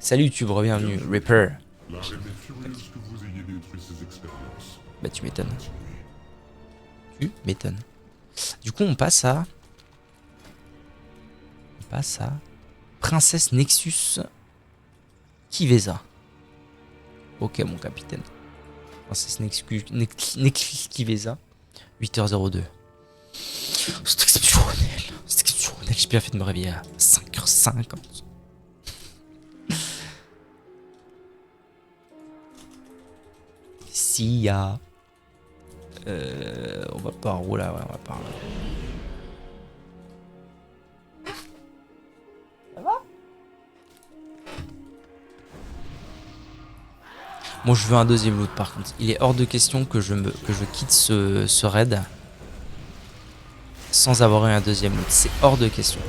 Salut YouTube, bienvenue, Reaper. La reine est furieuse que vous ayez détruit ses expériences. Bah tu m'étonnes. Continuez. Tu m'étonnes. Du coup on passe à... Princesse Nexus Kiveza. Ok mon capitaine. Princesse Nexus Kiveza. 8h02. C'est exceptionnel. C'est exceptionnel. J'ai bien fait de me réveiller à 5h50. S'il y a... on va par où là? Ouais, on va par là. Moi je veux un deuxième loot par contre. Il est hors de question que je quitte ce raid sans avoir eu un deuxième loot. C'est hors de question.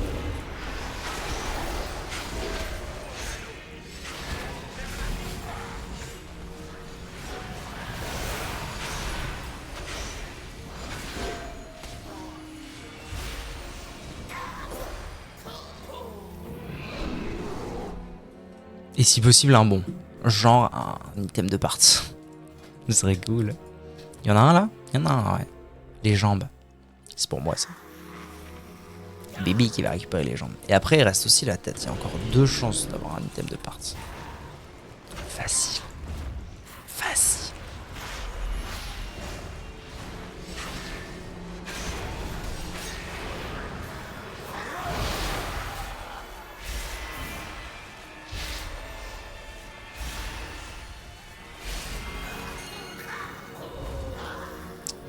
Et si possible un bon. Genre un item de parts. Ce serait cool. Il y en a un là? Il y en a un, ouais. Les jambes. C'est pour moi ça. Baby qui va récupérer les jambes. Et après il reste aussi la tête. Il y a encore 2 chances d'avoir un item de parts. Facile. Facile.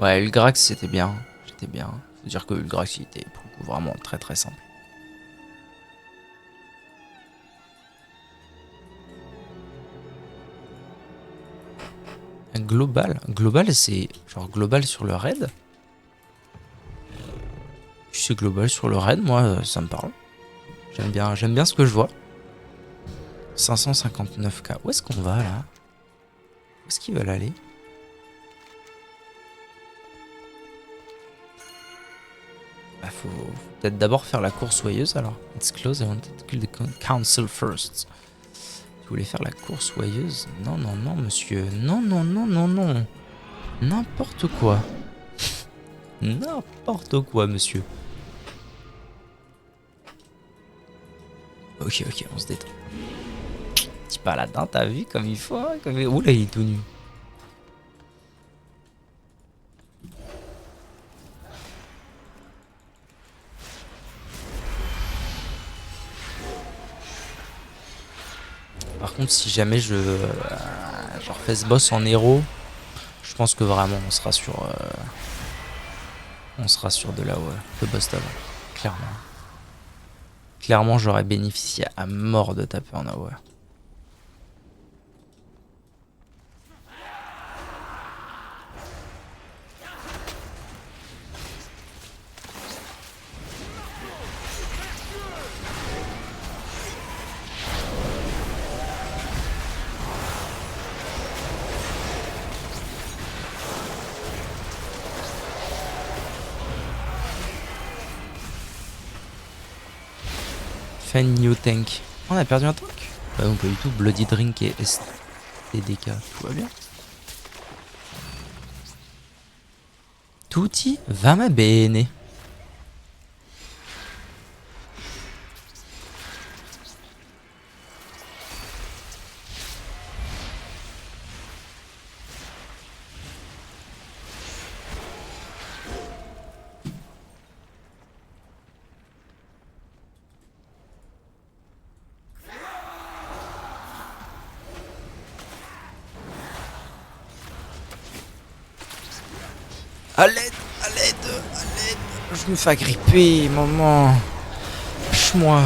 Ouais, Ulgrax c'était bien. J'étais bien. Faut dire que Ulgrax il était pour le coup vraiment très très simple. Global. Global c'est genre global sur le raid. Si c'est global sur le raid, moi ça me parle. J'aime bien ce que je vois. 559k. Où est-ce qu'on va là? Où est-ce qu'ils veulent aller? Bah faut peut-être d'abord faire la course soyeuse alors. It's close, I wanted to kill the council first. Tu voulais faire la course soyeuse? Non, non, non, monsieur. Non, non, non, non, non. N'importe quoi. N'importe quoi, monsieur. Ok, ok, on se détend. Petit paladin, t'as vu comme il faut hein, comme... Oula, il est tout nu. Par contre, si jamais je refais ce boss en héros, je pense que vraiment on sera sur de la ouais, le boss d'avant. Clairement. Clairement, j'aurais bénéficié à mort de taper en AOE. Fan new tank. On a perdu un tank? Bah non, pas du tout. Bloody Drink et STDK. Tout va bien. Tutti va ma bene. A l'aide, à l'aide, à l'aide. Je me fais agripper, maman. Lâche-moi.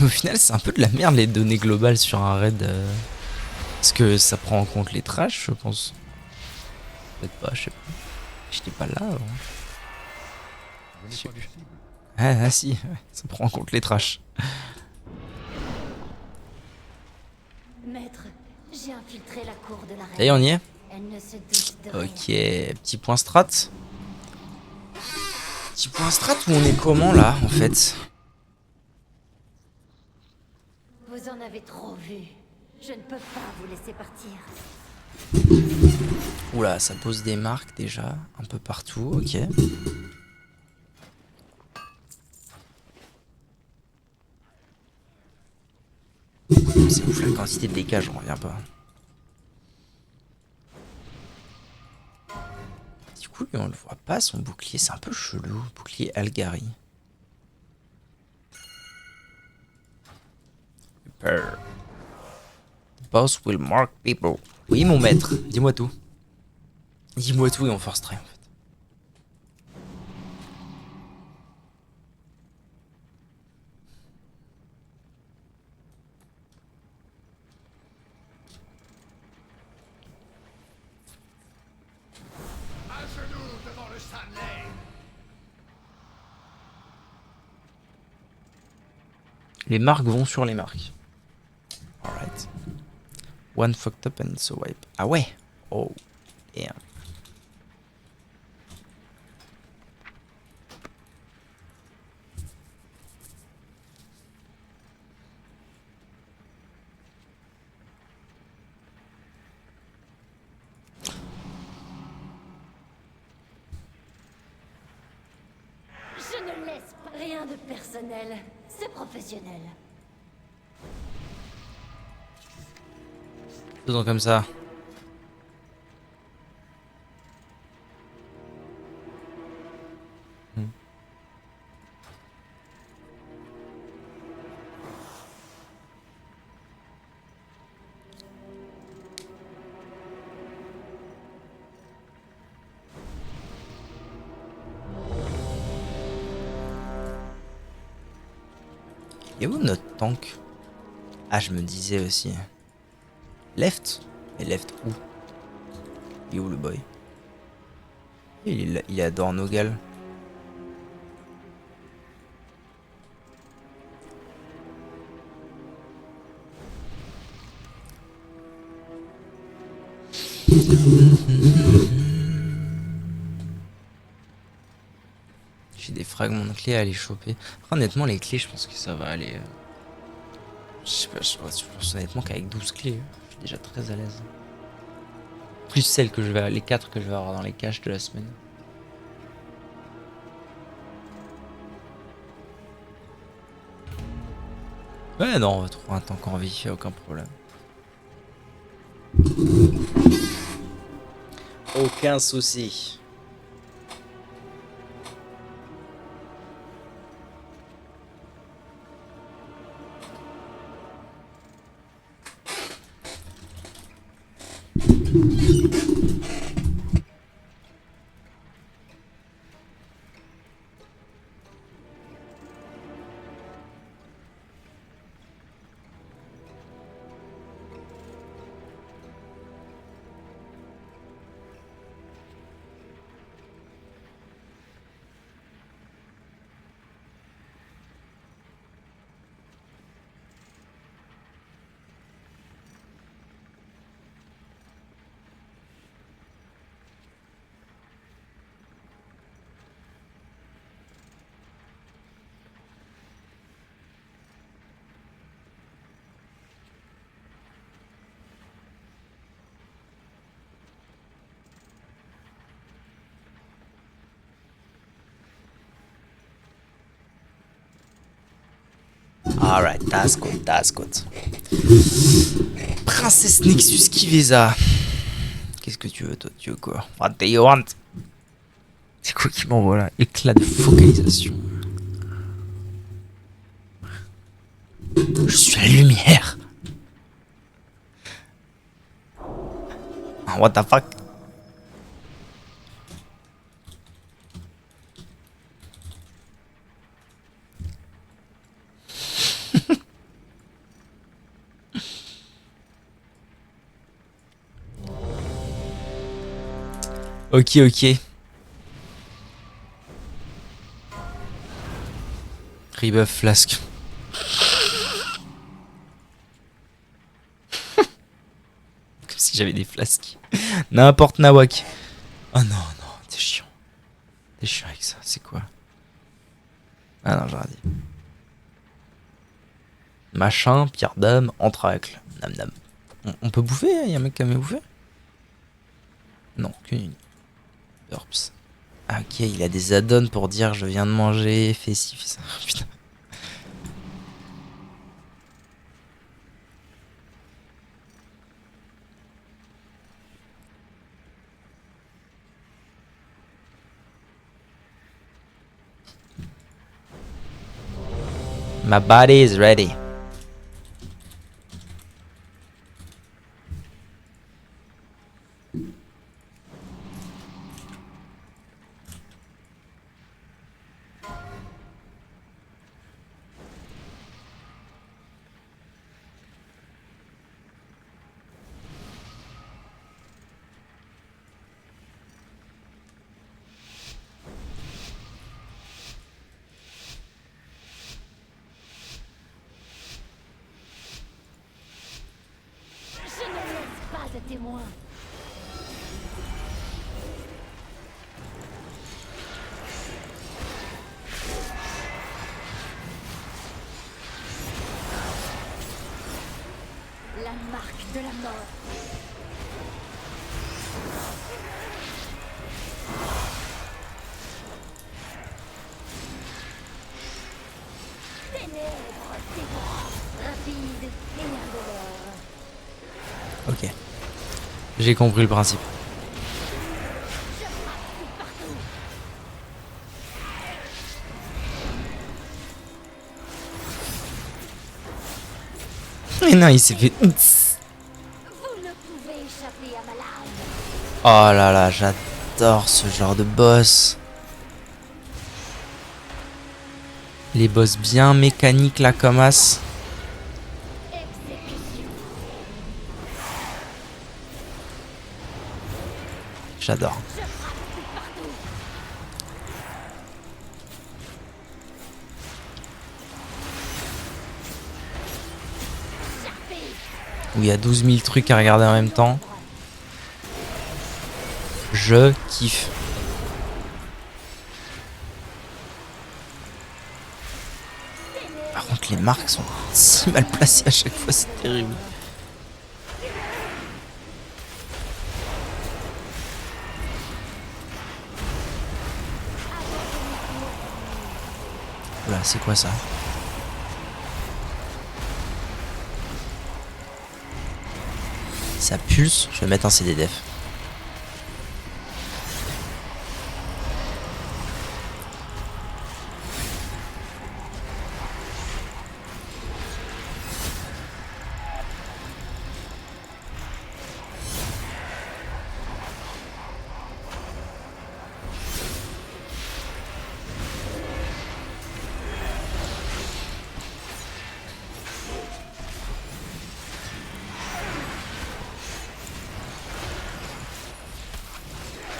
Au final, c'est un peu de la merde les données globales sur un raid. Parce que ça prend en compte les trashs, je pense. Peut-être pas, je sais pas. J'étais pas là avant. Je n'ai Je sais pas de plus. cible. Ah si, ouais, ça prend en compte les trashs. Maître, j'ai infiltré la cour de la reine. Ça y est, on y est. Elle ne se doute de rien. Ok, petit point strat. Petit point strat où on est comment là en fait? Vous en avez trop vu. Je ne peux pas vous laisser partir. Oula, ça pose des marques déjà, un peu partout, ok. C'est ouf la quantité de dégâts, j'en reviens pas. Du coup, lui, on le voit pas, son bouclier, c'est un peu chelou. Bouclier Algari. Repair. Boss will mark people. Oui, mon maître, dis-moi tout. Dis-moi tout et on forcerait en fait. Les marques vont sur les marques. Alright. One fucked up and it's a wipe. Ah ouais. Oh, damn. Je ne laisse pas. Rien de personnel. C'est professionnel. Faisons comme ça. Et où notre tank? Ah, je me disais aussi. Left? Et left où? Il est où le boy? Il est à Dornogal. J'ai des fragments de clés à aller choper. Après, honnêtement, les clés, je pense que ça va aller. Je sais pas, je pense honnêtement qu'avec 12 clés, je suis déjà très à l'aise. Plus celles que je vais, les 4 que je vais avoir dans les caches de la semaine. Ouais, non, on va trouver un tank en vie, aucun problème. Aucun souci. Alright, that's good, that's good. Princesse Nexus Kiveza. Qu'est-ce que tu veux, toi? Tu veux quoi? What do you want? C'est quoi qui m'envoie là? Éclat de focalisation. Je suis la lumière. What the fuck? Ok, ok. Rebuff flasque. si j'avais des flasques. N'importe nawak. Oh non, non, t'es chiant. T'es chiant avec ça, c'est quoi? Ah non, j'aurais dit. Machin, pierre d'âme, entracle. Nam nam. On peut bouffer? Y'a un mec qui a mis bouffer? Non, qu'une. Burps. Ah, ok, il a des add-ons pour dire je viens de manger, fais ci, fais ça. Putain. My body is ready. Je ne laisse pas de témoin. La marque de la mort. Ténèbres, ténèbres, rapide et indolore. Ok. J'ai compris le principe. Mais non, il s'est fait. Vous ne pouvez échapper à ma lame. Oh là là, j'adore ce genre de boss. Les boss bien mécaniques là comme as. Exécution. J'adore. Je frappe tout partout. Charpé. Où il y a 12 000 trucs à regarder en même temps. Je kiffe. Par contre, les marques sont si mal placées à chaque fois, c'est terrible. Oula, c'est quoi ça? Ça pulse, je vais mettre un CD def.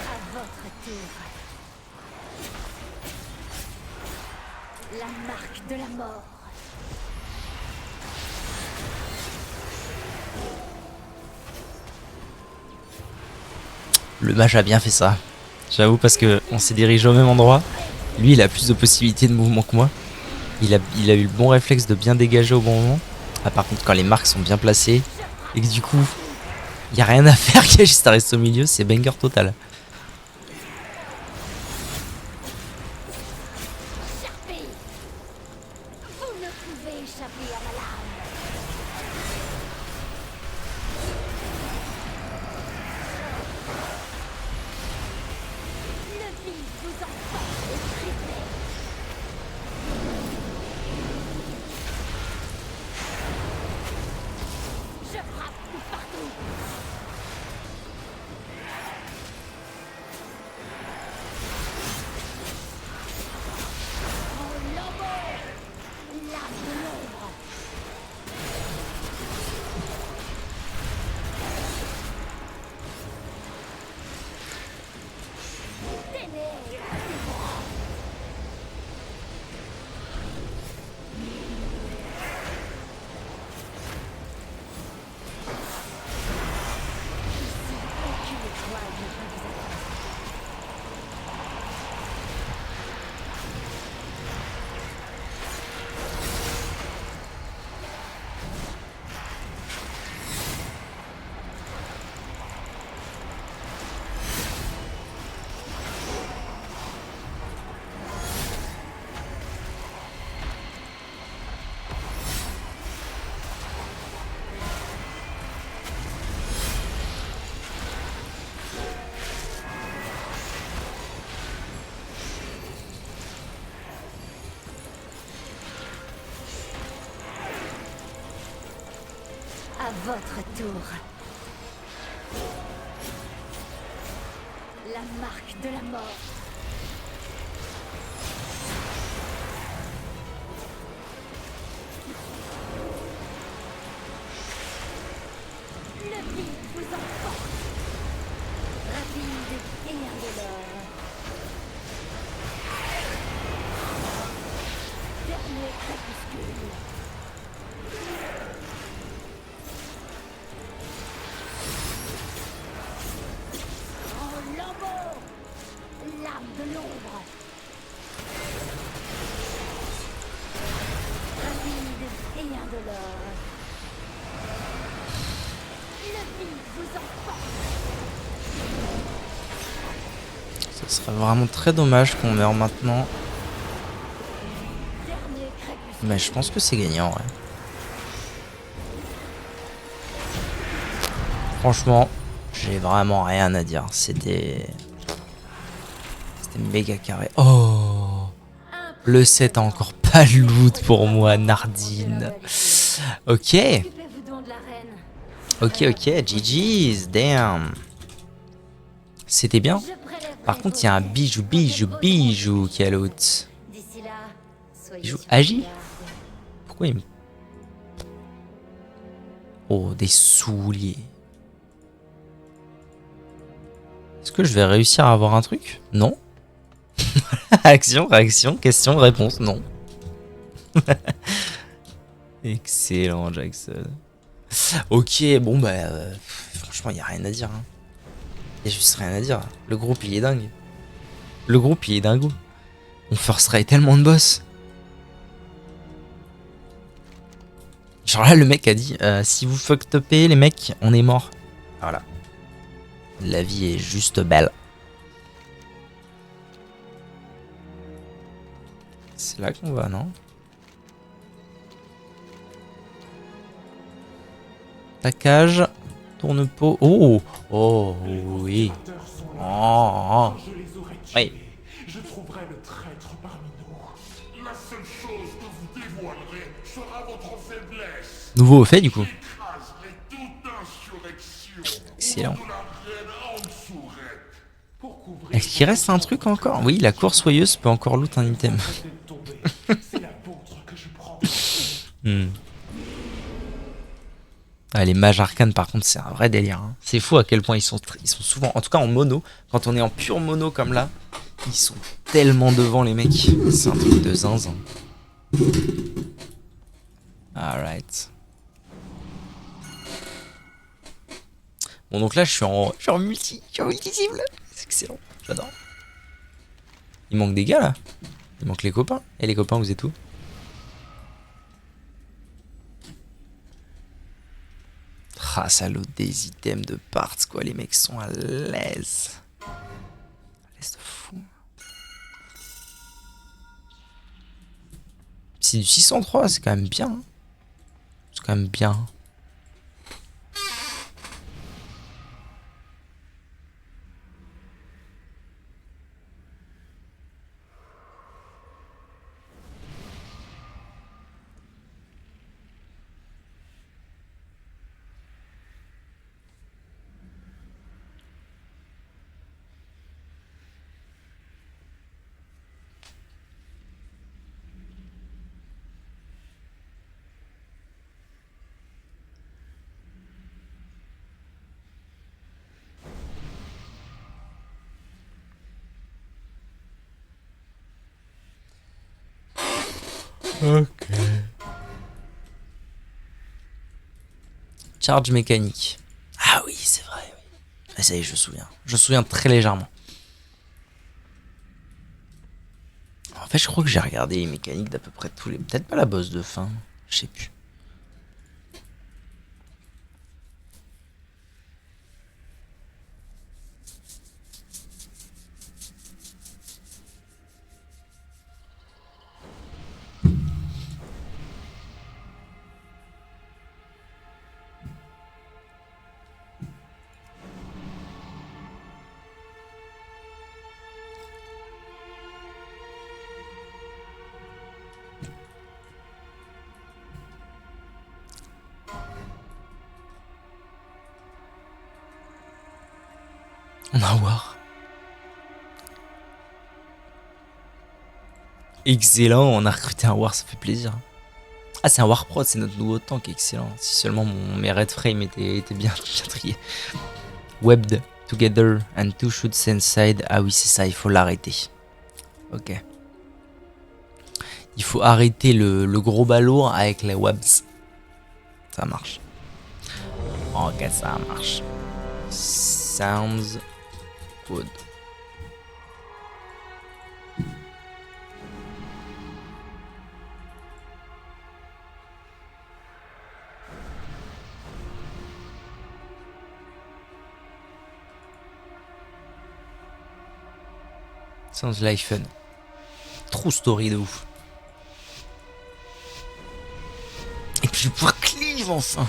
À votre tour. La marque de la mort. Le mage a bien fait ça. J'avoue parce que on s'est dirigé au même endroit. Lui, il a plus de possibilités de mouvement que moi. Il a eu le bon réflexe de bien dégager au bon moment. Ah, par contre, quand les marques sont bien placées et que du coup, il n'y a rien à faire, qu'il y a juste à rester au milieu, c'est banger total. Charpé. Vous ne pouvez échapper à ma lame. Le vide vous emporte et brisez. Je frappe tout partout. votre tour. La marque de la mort. Le vide vous emporte. Rapide et indolore. Dernier crépuscule. En lambeaux. L'âme de l'ombre. Rapide et indolore. Le vide vous emporte. Ce serait vraiment très dommage qu'on meure maintenant. Dernier crépuscule. Mais je pense que c'est gagnant, ouais. Franchement, j'ai vraiment rien à dire. C'était méga carré. Oh, le 7 a encore pas le loot pour moi, Nardine. Ok, Occupez-vous donc de la reine. ok, GG's, damn. C'était bien. Je prélèverai Par contre, il y a un vos bijou qui est à l'autre. D'ici là, soyez Bijou sur agi. garde. Pourquoi il me... Oh, des souliers. Est-ce que je vais réussir à avoir un truc? Non. Action, réaction, question, réponse, non. Excellent, Jackson. Ok, bon bah... franchement, il n'y a rien à dire. Hein. Il n'y a juste rien à dire. Le groupe, il est dingue. Le groupe, il est dingo. On forcerait tellement de boss. Genre là, le mec a dit, si vous fucked upez, les mecs, on est mort. Voilà. La vie est juste belle. C'est là qu'on va, non? Taquage, tourne-peau. Oh! Oh, oui. Oh, oh. Oui. Je trouverai le traître parmi nous. La seule chose que vous dévoilerez sera votre faiblesse. Nouveau au fait, du coup. J'écraserai toute insurrection. Excellent. De la reine Anne-Sourette. Pour couvrir Est-ce qu'il reste un truc encore? Oui, la course soyeuse peut encore loot un item. de tomber, c'est la vôtre que je prends. Ah, les mages arcanes, par contre, c'est un vrai délire. Hein. C'est fou à quel point ils sont souvent, en tout cas en mono, quand on est en pure mono comme là, ils sont tellement devant les mecs. C'est un truc de zinzin. Alright. Bon, donc là, je suis en multi-cible. C'est excellent, j'adore. Il manque des gars là. Il manque les copains. Et les copains, vous êtes où? Ah, ça loot des items de parts, quoi. Les mecs sont à l'aise. À l'aise de fou. C'est du 603, c'est quand même bien. Hein. C'est quand même bien. Ok. Charge mécanique. Ah oui, c'est vrai, oui. Ah, ça y est, je me souviens. Je me souviens très légèrement. En fait, je crois que j'ai regardé les mécaniques d'à peu près tous les... Peut-être pas la boss de fin. Je sais plus. On a War. Excellent, on a recruté un War, ça fait plaisir. Ah, c'est un War Pro, c'est notre nouveau tank, excellent. Si seulement mes red frame étaient bien triés. Webbed together and two shoots inside. Ah oui, c'est ça, il faut l'arrêter. Ok. Il faut arrêter le gros balourd avec les webs. Ça marche. Ok, ça marche. Sounds good. Sounds like fun. True story de ouf. Et puis je vais pouvoir cleave enfin.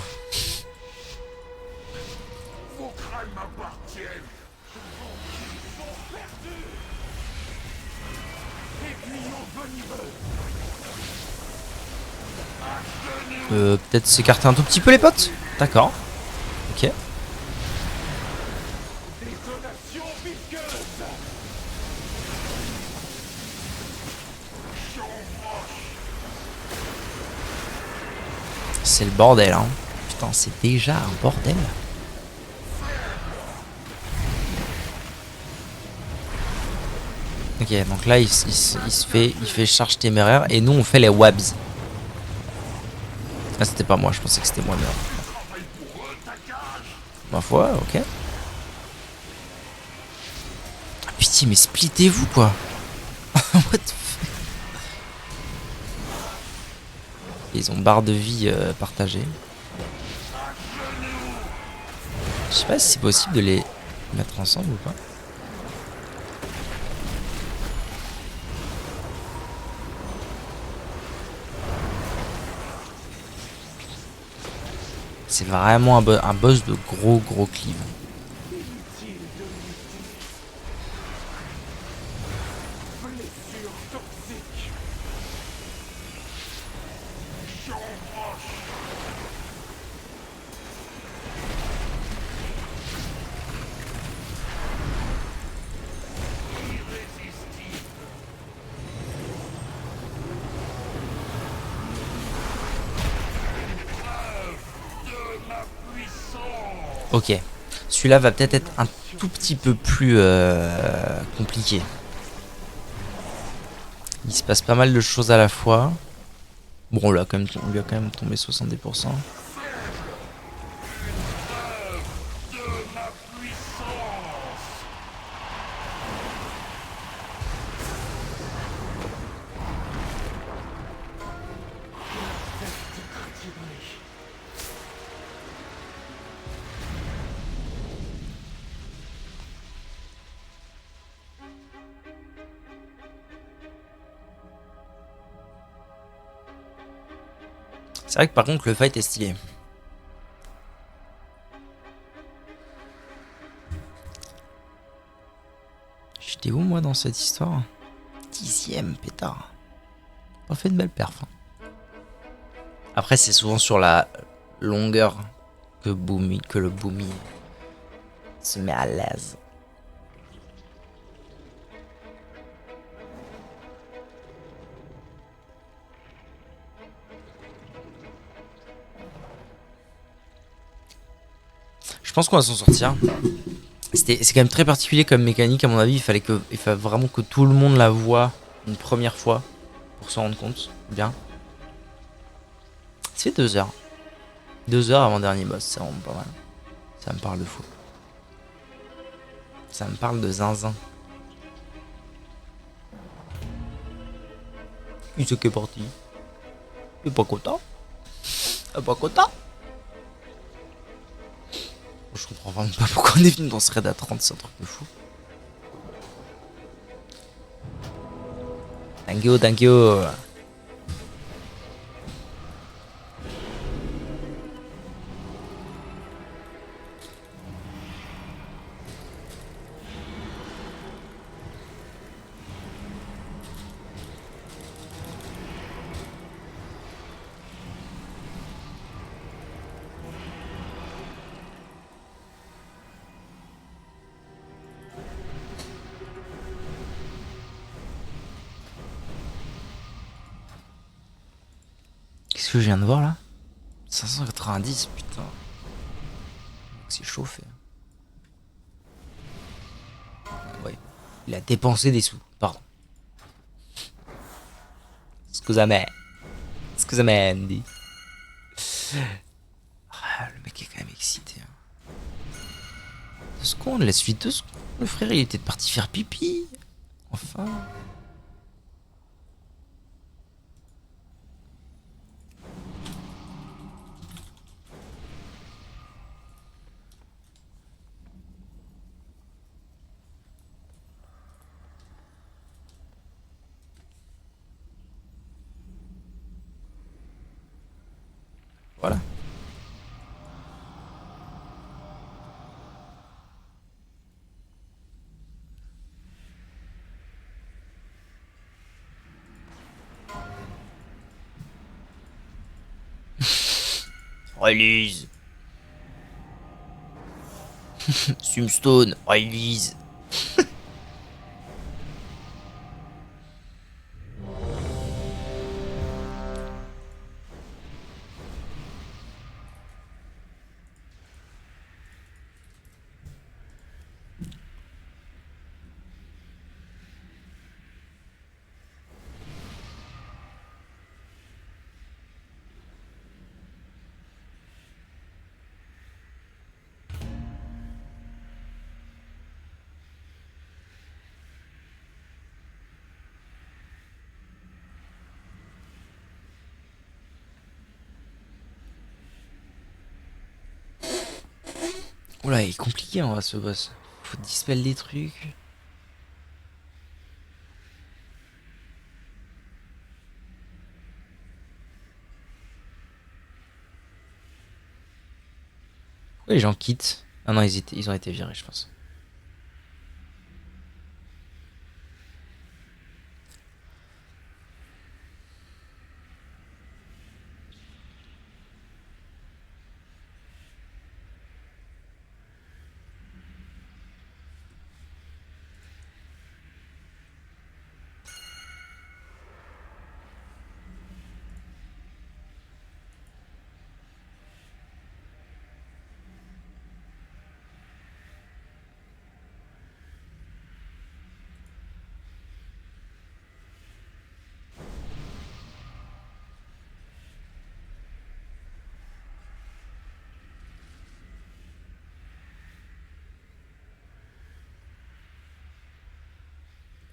Vos crânes m'appartiennent. Ils sont perdus. Aiguillon venimeux. Peut-être s'écarter un tout petit peu les potes. D'accord. Ok. Détonation piqueuse. C'est le bordel, hein. Putain, c'est déjà un bordel. Ok, donc là, il fait charge téméraire et nous, on fait les webs. Ah, c'était pas moi, je pensais que c'était moi, mais ma foi, ok. Ah, pitié, mais splittez-vous, quoi. What the fuck. Ils ont barre de vie partagée. Je sais pas si c'est possible de les mettre ensemble ou pas. C'est vraiment un boss de gros cleave. Blessure toxique. Ok, celui-là va peut-être être un tout petit peu plus compliqué. Il se passe pas mal de choses à la fois. Bon, on lui a quand même tombé 70%. C'est vrai que par contre le fight est stylé. J'étais où moi dans cette histoire? 10ème pétard. Pas fait de belle perf. Hein. Après c'est souvent sur la longueur que le Boomy se met à l'aise. Je pense qu'on va s'en sortir. C'est quand même très particulier comme mécanique à mon avis. Il fallait vraiment que tout le monde la voie une première fois pour s'en rendre compte. Bien. Ça fait 2 heures. 2 heures avant dernier boss, c'est vraiment pas mal. Ça me parle de fou. Ça me parle de zinzin. Il se qu'est parti. Il est pas content. Il est pas content. Je comprends vraiment pas pourquoi on est venu dans ce raid à 30, c'est un truc de fou. Thank you, thank you. que je viens de voir là? 590, putain. C'est chauffé. Ouais. Il a dépensé des sous, pardon. Scusami. Scusami, Andy. Ah, le mec est quand même excité. 2 secondes, laisse-lui 2 secondes. Le frère, il était parti faire pipi. Enfin. Voilà. Release. Sumstone, release. Oula, il est compliqué en vrai ce boss. Faut dispel des trucs. Pourquoi les gens quittent? Ah non, ils ont été virés, je pense.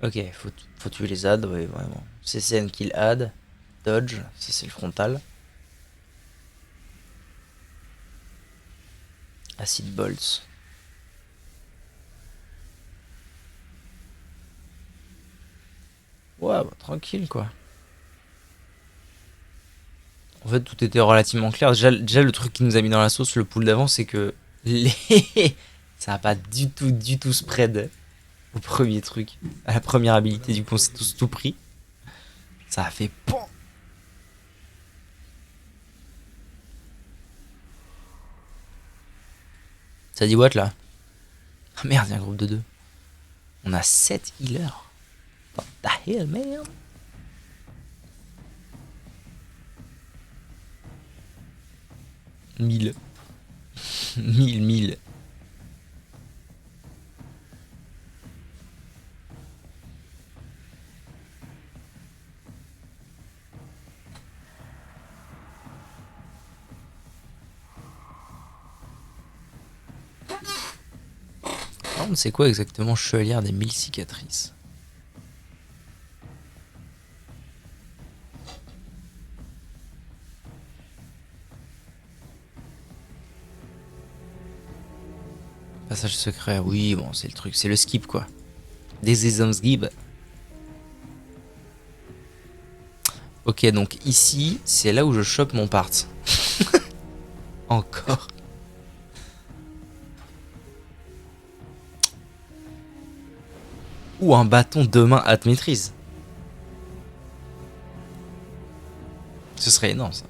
Ok, faut tuer les ads, ouais, vraiment. CCN kill ad. Dodge, ça c'est le frontal. Acid bolts. Ouais, bah, tranquille quoi. En fait, tout était relativement clair. Déjà, le truc qui nous a mis dans la sauce, le pool d'avant, c'est que les... ça a pas du tout spread au premier truc. À la première habilité, du coup, on s'est tous tout pris. Ça a fait POM. Ça dit what là? Ah merde, il y a un groupe de 2. On a 7 healers. What the hell, man? Mille. 1000. C'est quoi exactement Chevalière des 1000 cicatrices? Passage secret, oui, bon, c'est le truc, c'est le skip quoi. Des hommes skip. Ok, donc ici, c'est là où je chope mon part. Encore. Ou un bâton de main à maîtrise. Ce serait énorme ça.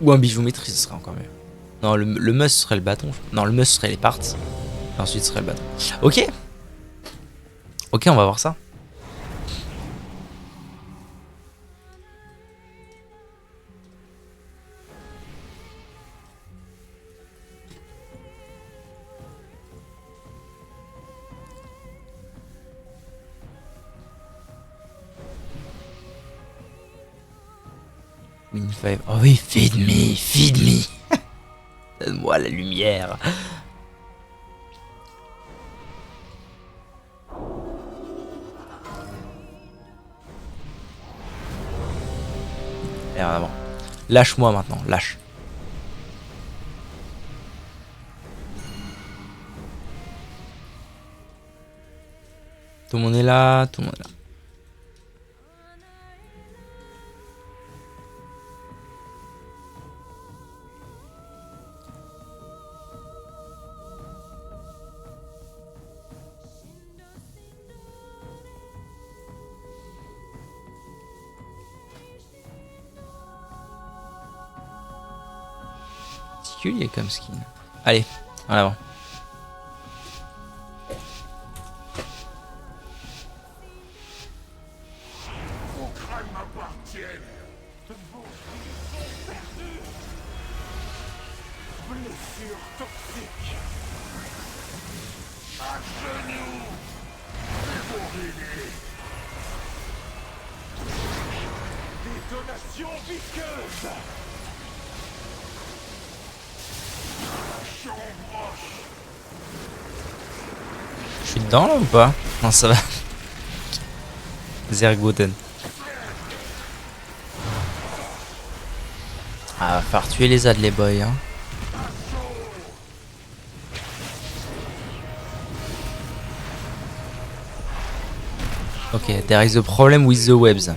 Ou un bijou maîtrise, ce serait encore mieux. Non, le must serait le bâton. Non, le must serait les parts. Et ensuite ce serait le bateau. Ok. Ok, on va voir ça. Win 5. Oh oui, feed me, feed me. Donne-moi la lumière. Et en avant. Lâche-moi maintenant, lâche. Tout le monde est là, tout le monde est là. Particulier comme skin. Allez, en avant. Vos crânes m'appartiennent. Vos vies sont perdues. Blessure toxique. À genoux. Dévorez-les. Détonation visqueuse. Je suis dedans là ou pas? Non, ça va. Zergoten. Ah, va falloir tuer les Adley Boys. Hein. Ok, there is a problem with the webs.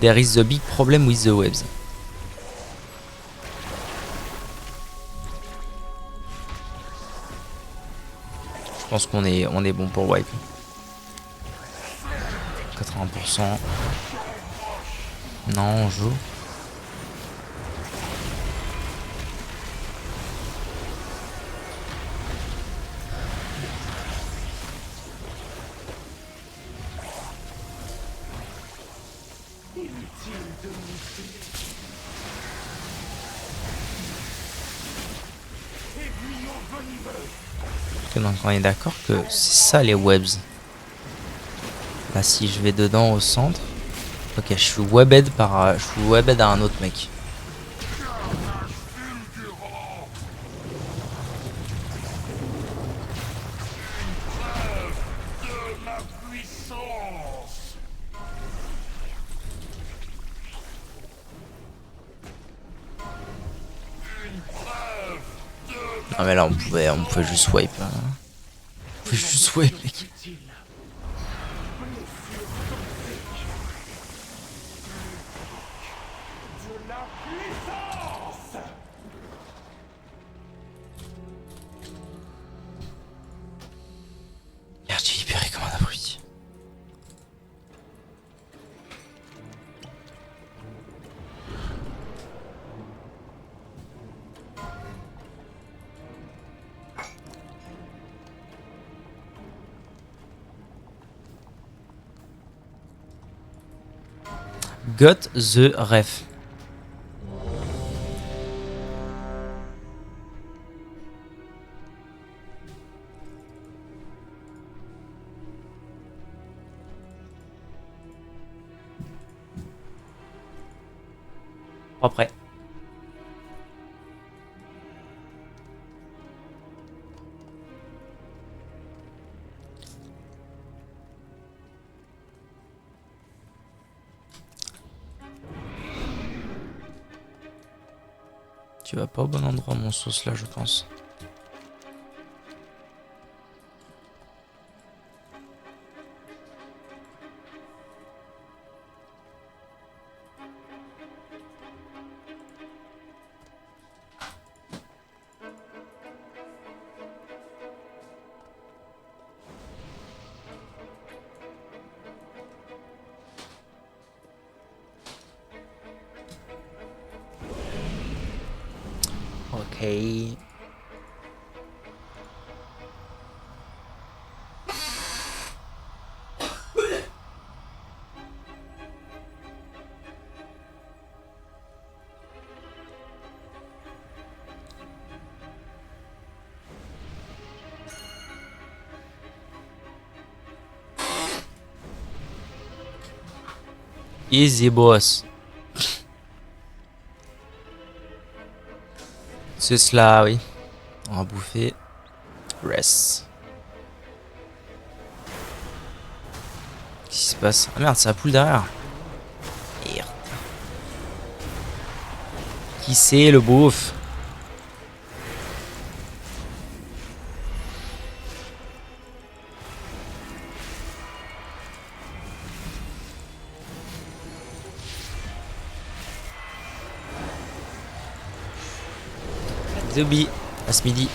There is a big problem with the webs. Je pense qu'on est bon pour wipe. 80%. Non, on joue. Ok, donc on est d'accord que c'est ça les webs. Là, si je vais dedans au centre. Ok, je suis webbed par. Je suis webbed à un autre mec. Non mais là on pouvait juste swipe. Hein. On pouvait juste swipe mec. Merde, j'ai libéré comme un abruti. Got the ref. Pas prêt. Tu vas pas au bon endroit mon sauce là je pense. Ok. Easy boss. C'est cela, oui. On va bouffer. Rest. Qu'est-ce qui se passe? Ah merde, c'est la poule derrière. Merde. Qui c'est le bouffe? Zombie, à ce midi.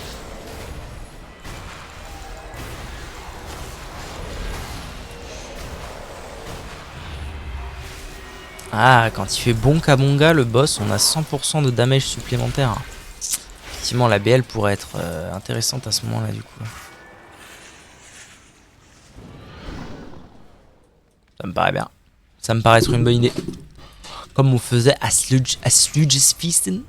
Ah, quand il fait bon Kabonga, le boss, on a 100% de damage supplémentaire. Effectivement, la BL pourrait être intéressante à ce moment-là, du coup. Ça me paraît bien. Ça me paraît être une bonne idée. Comme on faisait à Sludge's Feastin'.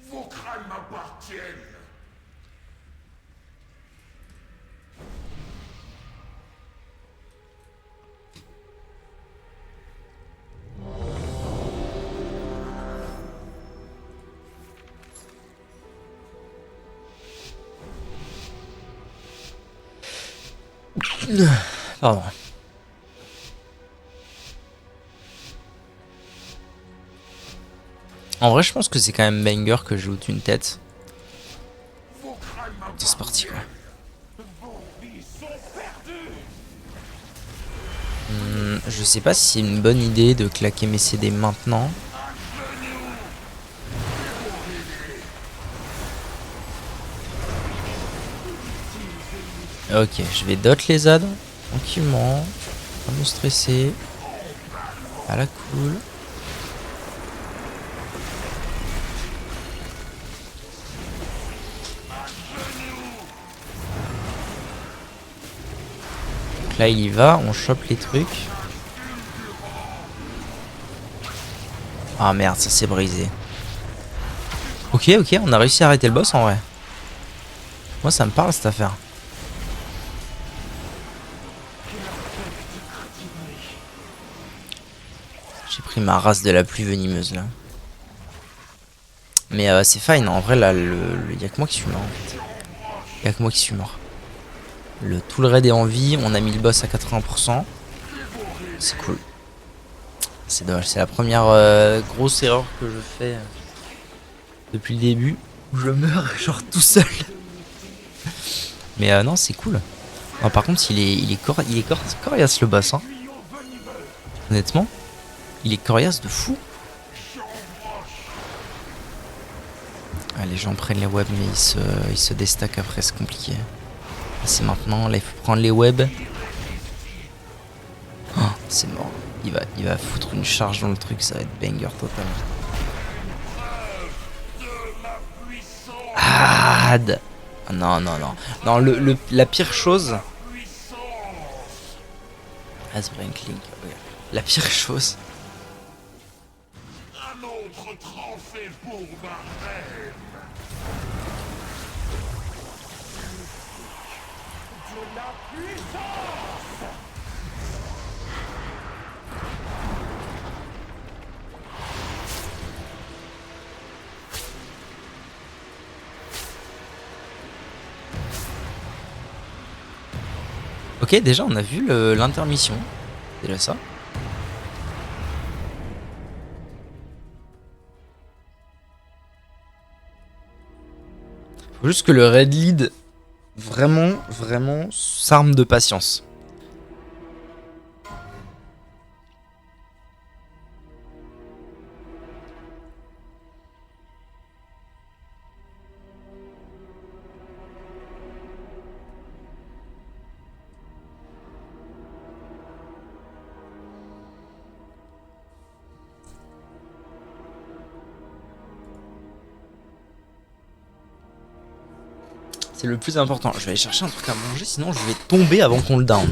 Vos crânes m'appartiennent. Pardon. En vrai, je pense que c'est quand même banger que je joue une tête. C'est parti quoi. Je sais pas si c'est une bonne idée de claquer mes CD maintenant. Ok, je vais dot les ZAD tranquillement, pas me stresser, à la cool. Donc là il y va, on chope les trucs. Ah merde, ça s'est brisé. Ok, on a réussi à arrêter le boss en vrai. Moi ça me parle cette affaire. J'ai pris ma race de la pluie venimeuse là. Mais c'est fine, en vrai là, y'a que moi qui suis mort en fait. Y'a que moi qui suis mort. Tout le raid est en vie, on a mis le boss à 80%. C'est cool. C'est dommage, c'est la première grosse erreur que je fais depuis le début. Où je meurs genre tout seul. Mais non, c'est cool. Non, par contre, il est coriace le boss. Hein. Honnêtement, il est coriace de fou. Ah, les gens prennent les webs, mais ils se déstackent après, c'est compliqué. C'est maintenant, là il faut prendre les webs. Oh, c'est mort. Il va foutre une charge dans le truc, ça va être banger total. Ah, non. Non, la pire chose. Asbrinkling. La pire chose. Un autre trophée pour ma reine. De la puissance. Ok, déjà on a vu l'intermission. C'est déjà ça. Faut juste que le red lead vraiment s'arme de patience. C'est le plus important. Je vais aller chercher un truc à manger, sinon je vais tomber avant qu'on le down.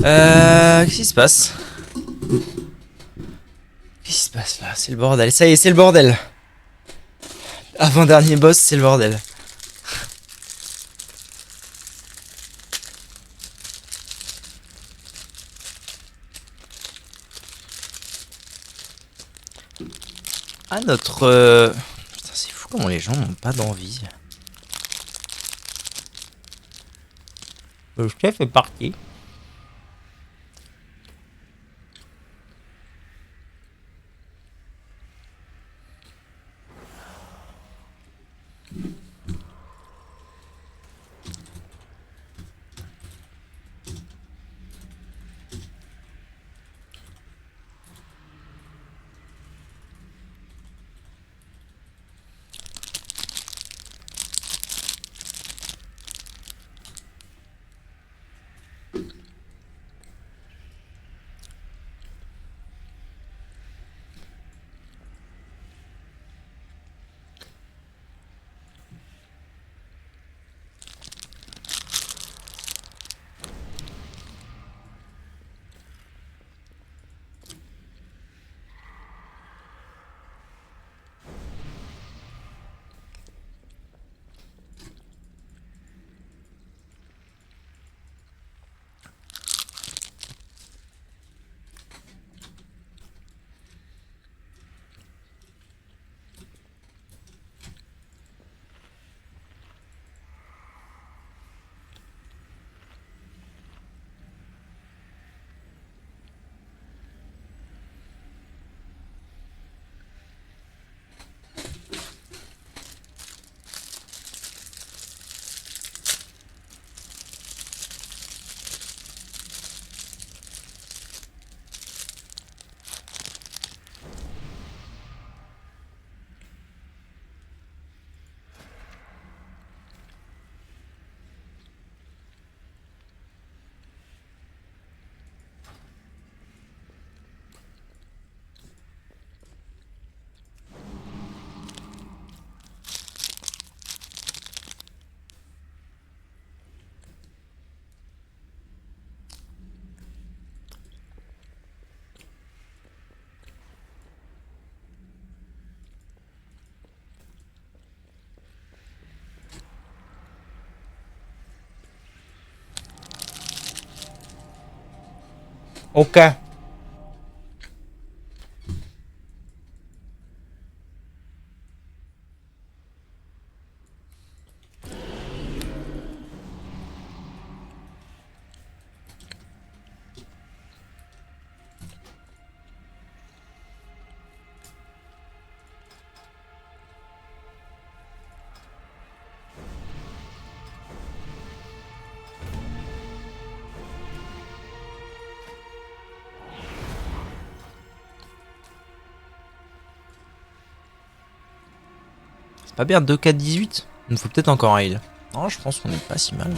Qu'est-ce qui se passe? Qu'est-ce qui se passe là? C'est le bordel. Ça y est, c'est le bordel. Avant-dernier boss, c'est le bordel. Ah, notre... Putain, c'est fou comment les gens n'ont pas d'envie. Le chef est parti. Ok. C'est pas bien 2K18? Il nous faut peut-être encore un heal. Non, je pense qu'on est pas si mal.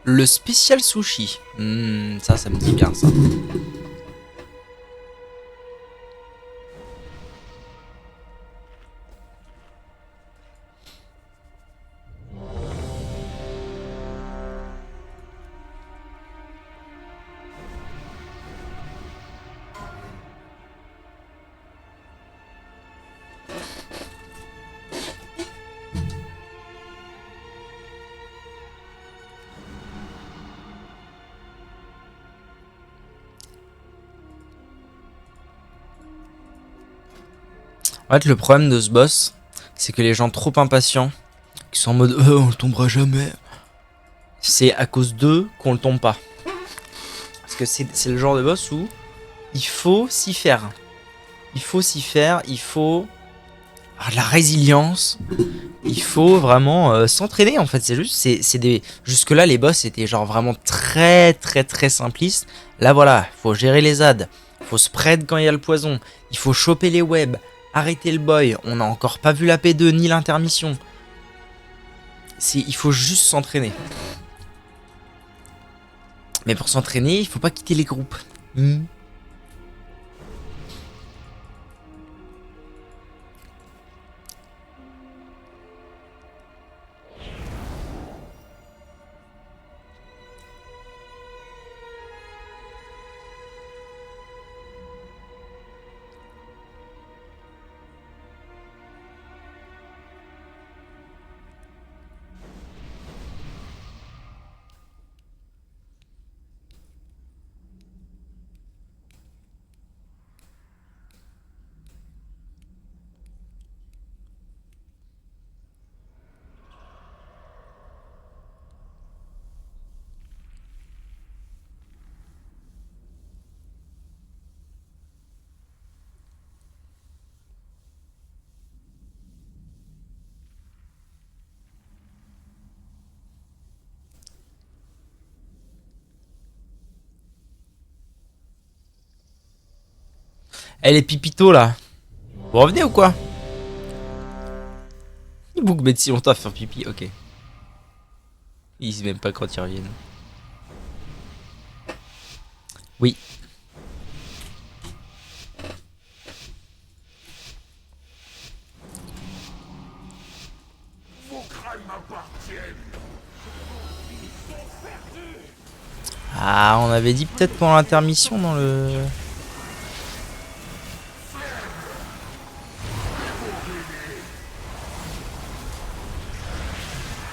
Le spécial sushi. Ça me dit bien ça. En fait, le problème de ce boss, c'est que les gens trop impatients qui sont en mode on le tombera jamais. C'est à cause d'eux qu'on le tombe pas. Parce que c'est le genre de boss où il faut s'y faire. Il faut s'y faire, il faut avoir de la résilience. Il faut vraiment s'entraîner en fait. C'est juste, c'est des. Jusque là, les boss étaient genre vraiment très très très simplistes. Là voilà, faut gérer les ZAD, faut spread quand il y a le poison, il faut choper les webs, arrêter le boy. On n'a encore pas vu la P2 ni l'intermission. Il faut juste s'entraîner. Mais pour s'entraîner, il faut pas quitter les groupes. Eh les pipitos là, vous revenez ou quoi? Ils bouclent mettre si longtemps à faire pipi, ok. Ils savent même pas quand ils reviennent. Oui. Vos crânes m'appartiennent. Ah, on avait dit peut-être pendant l'intermission dans le...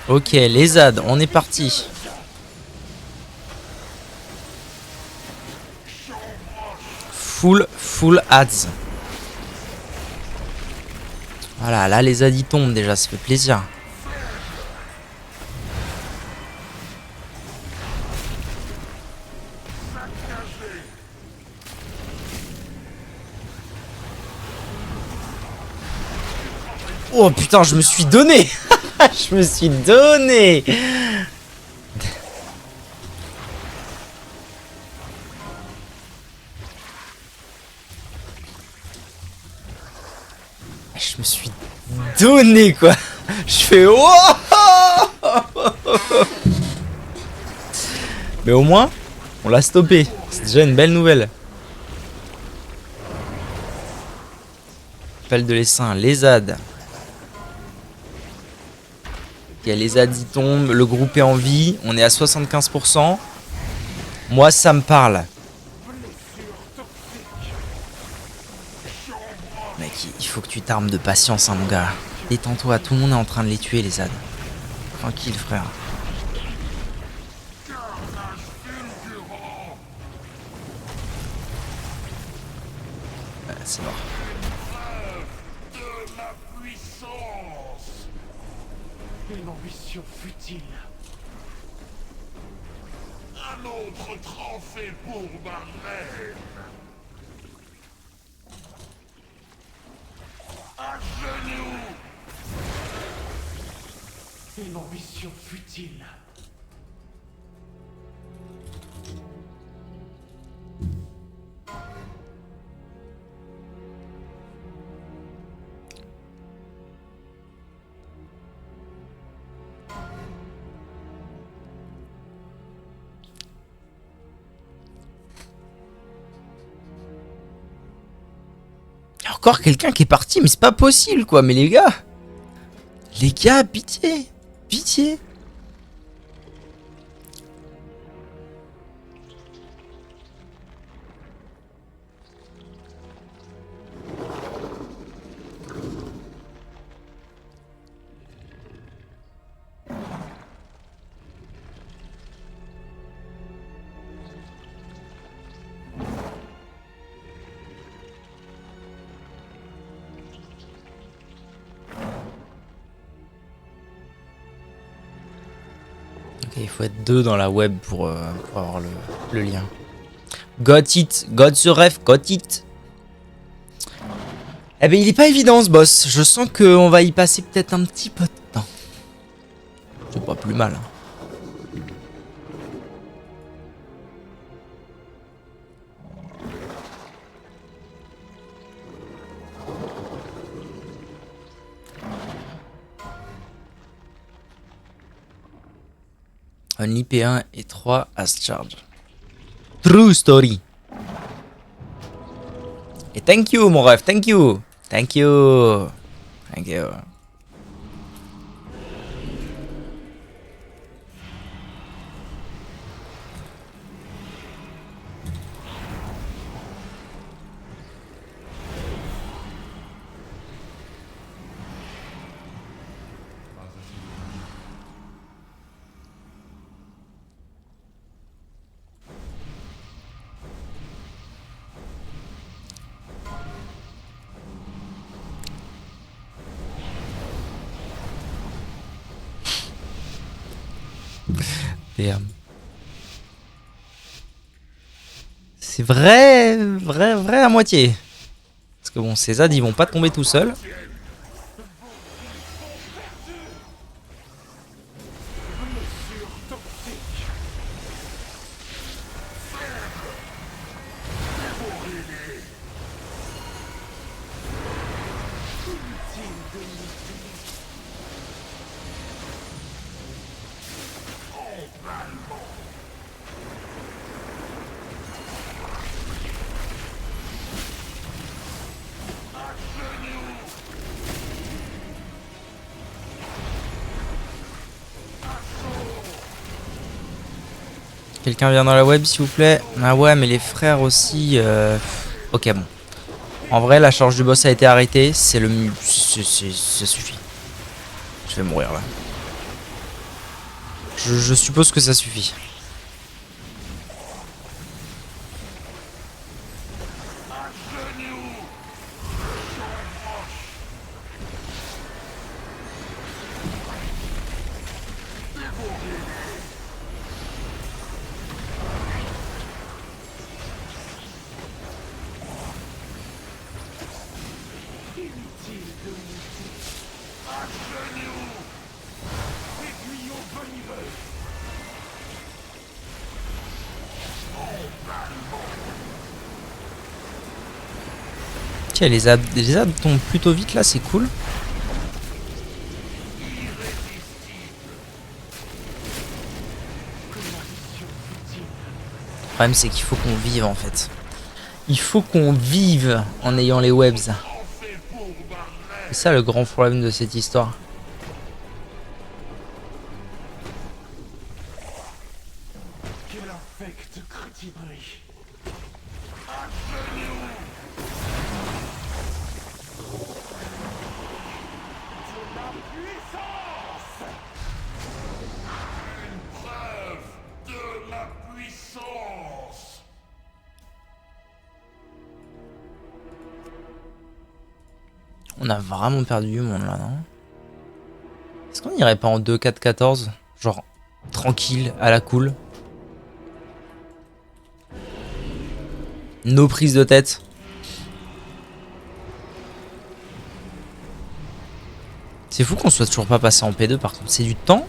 Ok, les ZAD, on est parti. Full ads. Voilà, là les ZAD ils tombent déjà, ça fait plaisir. Oh putain, je me suis donné. Je me suis donné. Je me suis donné quoi. Je fais oh. Mais au moins, on l'a stoppé. C'est déjà une belle nouvelle. Appel de l'essaim, les ZAD. Ok, les ZAD y tombent, le groupe est en vie, on est à 75%. Moi ça me parle. Mec, il faut que tu t'armes de patience, hein, mon gars. Détends-toi, tout le monde est en train de les tuer, les ZAD. Tranquille, frère. C'est mort. De ma puissance. Une ambition futile. Un autre trophée pour ma reine. À genoux. Une ambition futile. Il y a encore quelqu'un qui est parti, mais c'est pas possible quoi. Mais les gars, pitié, pitié. Et il faut être 2 dans la web pour avoir le lien. Got it. Got the ref. Got it. Eh ben il est pas évident ce boss. Je sens qu'on va y passer peut-être un petit peu de temps. C'est pas plus mal. Hein. Only P1 et 3 as charge. True story. Et thank you mon ref, thank you. Thank you. Thank you. C'est vrai à moitié. Parce que bon, ces ZAD ils vont pas tomber tout seuls. Quelqu'un vient dans la web s'il vous plaît. Ah ouais mais les frères aussi. Ok bon. En vrai la charge du boss a été arrêtée. C'est le mieux. Ça suffit. Je vais mourir là. Je suppose que ça suffit. Tiens, les abs tombent plutôt vite là, c'est cool. Le problème c'est qu'il faut qu'on vive en fait. Il faut qu'on vive en ayant les webs. C'est ça le grand problème de cette histoire. On a vraiment perdu du monde là, non? Est-ce qu'on irait pas en 2-4-14? Genre, tranquille, à la cool. Nos prises de tête. C'est fou qu'on soit toujours pas passé en P2 par contre. C'est du temps.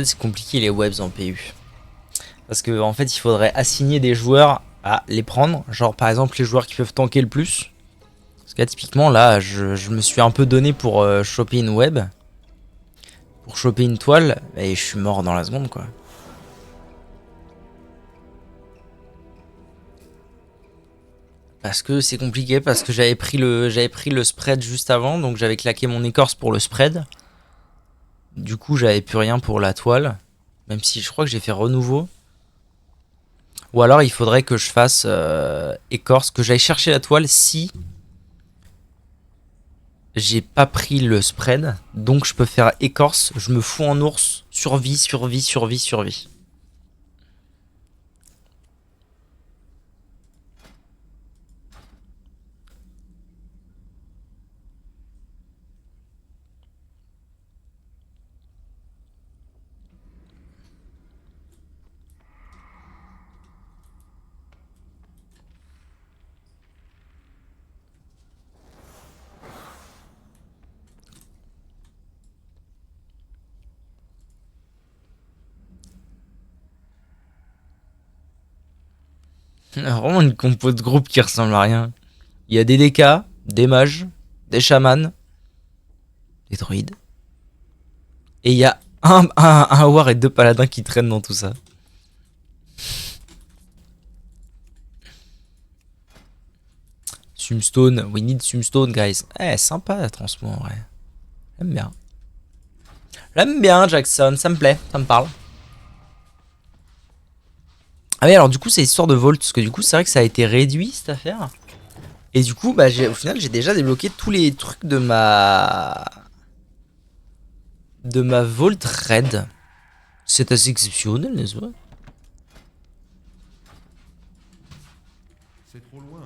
fait, c'est compliqué les webs en PU. Parce que en fait, il faudrait assigner des joueurs à les prendre. Genre, par exemple, les joueurs qui peuvent tanker le plus. Parce que là, typiquement, là, je me suis un peu donné pour choper une web. Pour choper une toile. Et je suis mort dans la seconde, quoi. Parce que c'est compliqué, parce que j'avais pris le spread juste avant, donc j'avais claqué mon écorce pour le spread. Du coup, j'avais plus rien pour la toile, même si je crois que j'ai fait renouveau. Ou alors, il faudrait que je fasse écorce, que j'aille chercher la toile si j'ai pas pris le spread. Donc, je peux faire écorce, je me fous en ours, survie, survie, survie, survie. Vraiment une compo de groupe qui ressemble à rien. Il y a des DK, des mages, des chamans, des druides. Et il y a un war et 2 paladins qui traînent dans tout ça. Sumstone, we need Sumstone, guys. Eh, sympa la transmo en vrai. J'aime bien. J'aime bien Jackson, ça me plaît, ça me parle. Ah oui, alors du coup, c'est histoire de Vault, parce que du coup, c'est vrai que ça a été réduit cette affaire. Et du coup, bah, au final, j'ai déjà débloqué tous les trucs de ma Vault Raid. C'est assez exceptionnel, n'est-ce pas? C'est trop loin.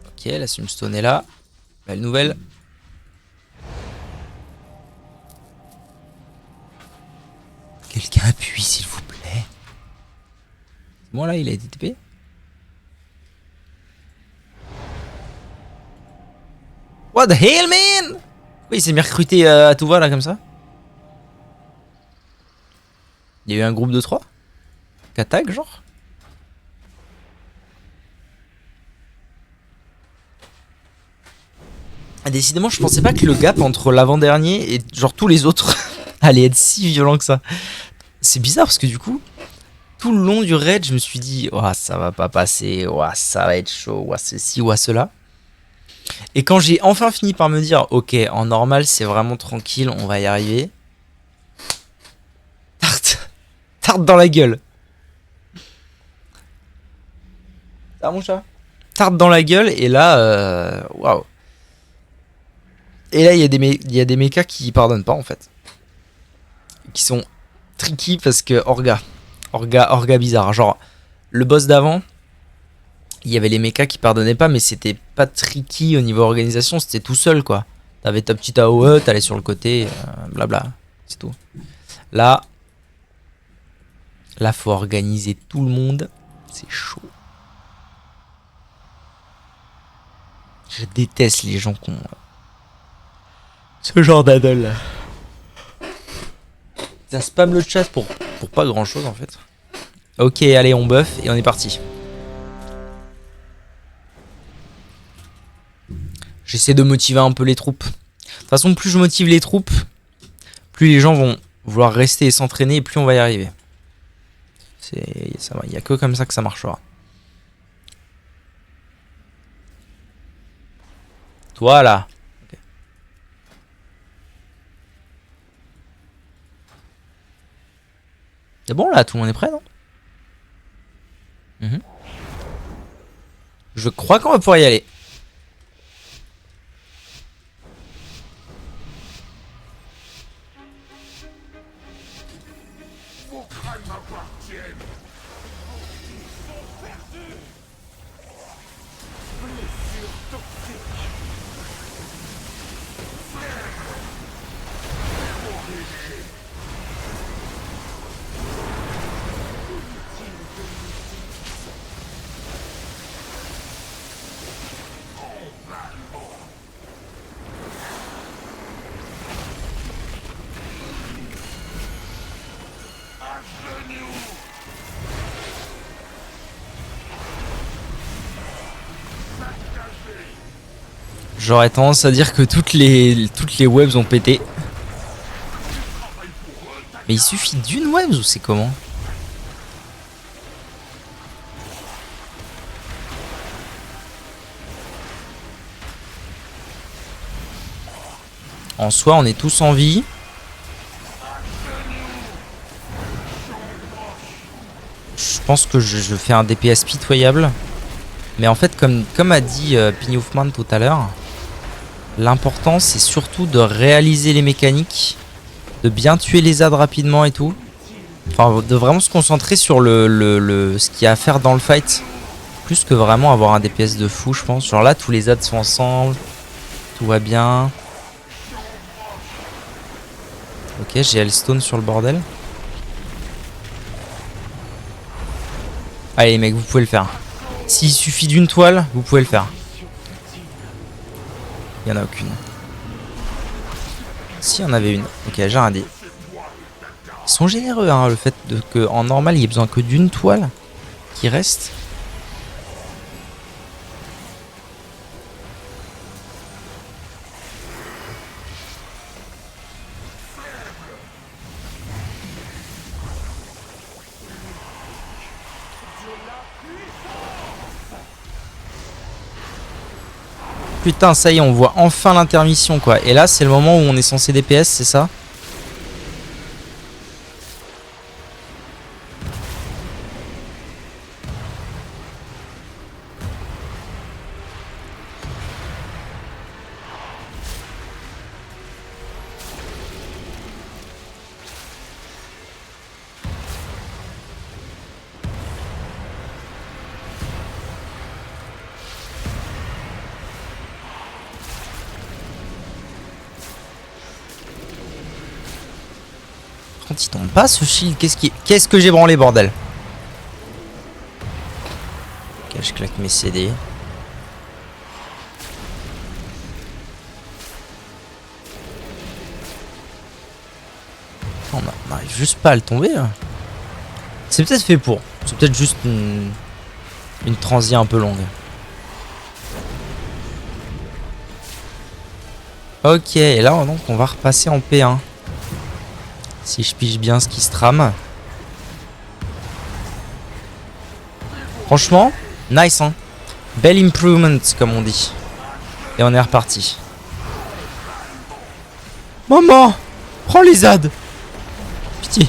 Ok, la Sumstone est là. Belle nouvelle. Quelqu'un appuie, s'il vous plaît. Bon, là, il a été TP. What the hell, man? Oui, il s'est mis recruté à tout va, là, comme ça. Il y a eu un groupe de 3 qu'attaque, genre. Ah, décidément, je pensais pas que le gap entre l'avant-dernier et genre tous les autres allait être si violent que ça. C'est bizarre parce que du coup, tout le long du raid, je me suis dit, oh, ça va pas passer, oh, ça va être chaud, oh, ceci, ou cela. Et quand j'ai enfin fini par me dire, ok, en normal, c'est vraiment tranquille, on va y arriver. Tarte dans la gueule. Ça, mon chat. Tarte dans la gueule, et là, waouh. Et là, il y a des mechas qui pardonnent pas, en fait. Qui sont tricky parce que Orga bizarre. Genre, le boss d'avant, il y avait les mechas qui pardonnaient pas, mais c'était pas tricky au niveau organisation, c'était tout seul, quoi. T'avais ta petite AOE, t'allais sur le côté, blabla. C'est tout. Là, faut organiser tout le monde. C'est chaud. Je déteste les gens qui ont ce genre d'adol. Ça spam le chat pour pas grand chose en fait. Ok, allez, on buff et on est parti. J'essaie de motiver un peu les troupes. De toute façon, plus je motive les troupes, plus les gens vont vouloir rester et s'entraîner et plus on va y arriver. Ça va, il n'y a que comme ça que ça marchera. Toi là. Okay. C'est bon là, tout le monde est prêt, non? Je crois qu'on va pouvoir y aller. Vos crânes m'appartiennent. Blessure toxique. J'aurais tendance à dire que toutes les webs ont pété. Mais il suffit d'une webs ou c'est comment? En soi, on est tous en vie. Je pense que je fais un DPS pitoyable. Mais en fait, comme a dit Pignoufman tout à l'heure, l'important c'est surtout de réaliser les mécaniques, de bien tuer les ZAD rapidement et tout. Enfin, de vraiment se concentrer sur ce qu'il y a à faire dans le fight. Plus que vraiment avoir un DPS de fou, je pense. Genre là, tous les ZAD sont ensemble. Tout va bien. Ok, j'ai Hellstone sur le bordel. Allez mec, vous pouvez le faire. S'il suffit d'une toile, vous pouvez le faire. Il n'y en a aucune. Si, il y en avait une. Ok, j'ai un dé. Ils sont généreux, hein, le fait qu'en normal, il y ait besoin que d'une toile qui reste. Putain, ça y est, on voit enfin l'intermission, quoi. Et là, c'est le moment où on est censé DPS, c'est ça? Quand il tombe pas ce shield, qu'est-ce que j'ai branlé, bordel? Ok, je claque mes CD. On n'arrive juste pas à le tomber. C'est peut-être fait pour. C'est peut-être juste une transi un peu longue. Ok, et là donc on va repasser en P1. Si je pige bien ce qui se trame. Franchement, nice hein. Belle improvement comme on dit. Et on est reparti. Maman, prends les ZAD. Pitié.